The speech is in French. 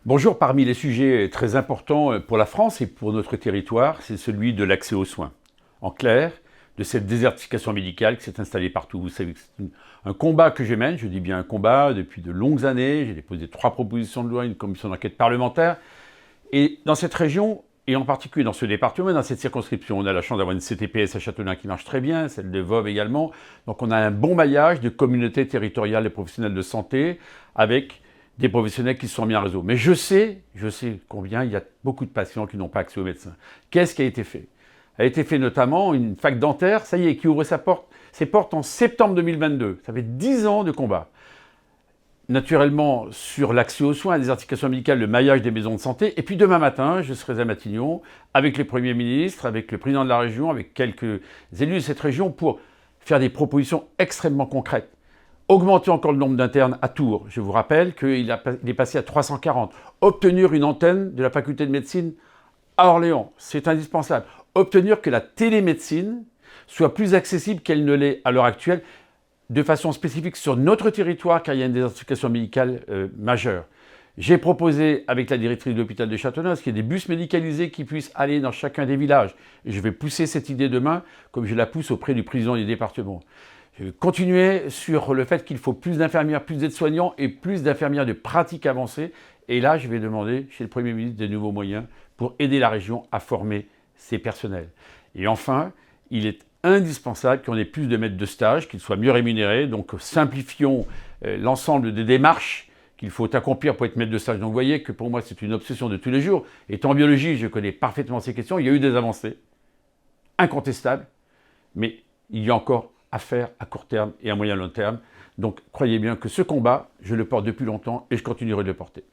Bonjour, parmi les sujets très importants pour la France et pour notre territoire, c'est celui de l'accès aux soins. En clair, de cette désertification médicale qui s'est installée partout. Vous savez que c'est un combat que je mène, je dis bien un combat, depuis de longues années. J'ai déposé 3 propositions de loi, une commission d'enquête parlementaire. Et dans cette région, et en particulier dans ce département, dans cette circonscription, on a la chance d'avoir une CTPS à Châteaulin qui marche très bien, celle de Voves également. Donc on a un bon maillage de communautés territoriales et professionnels de santé avec des professionnels qui se sont mis en réseau. Mais je sais combien il y a beaucoup de patients qui n'ont pas accès aux médecins. Qu'est-ce qui a été fait? A été fait notamment une fac dentaire, ça y est, qui ouvre ses portes en septembre 2022. Ça fait 10 ans de combat. Naturellement, sur l'accès aux soins, la désertification médicale, le maillage des maisons de santé. Et puis demain matin, je serai à Matignon avec les premiers ministres, avec le président de la région, avec quelques élus de cette région pour faire des propositions extrêmement concrètes. Augmenter encore le nombre d'internes à Tours. Je vous rappelle qu'il est passé à 340. Obtenir une antenne de la faculté de médecine à Orléans, c'est indispensable. Obtenir que la télémédecine soit plus accessible qu'elle ne l'est à l'heure actuelle, de façon spécifique sur notre territoire, car il y a une désertification médicale majeure. J'ai proposé avec la directrice de l'hôpital de Châteaulin qu'il y ait des bus médicalisés qui puissent aller dans chacun des villages. Et je vais pousser cette idée demain, comme je la pousse auprès du président du département. Je vais continuer sur le fait qu'il faut plus d'infirmières, plus d'aides-soignants et plus d'infirmières de pratique avancée. Et là, je vais demander chez le Premier ministre des nouveaux moyens pour aider la région à former ses personnels. Et enfin, il est indispensable qu'on ait plus de maîtres de stage, qu'ils soient mieux rémunérés. Donc simplifions l'ensemble des démarches qu'il faut accomplir pour être maître de stage. Donc vous voyez que pour moi, c'est une obsession de tous les jours. Étant en biologie, je connais parfaitement ces questions. Il y a eu des avancées incontestables, mais il y a encore à faire à court terme et à moyen long terme. Donc croyez bien que ce combat, je le porte depuis longtemps et je continuerai de le porter.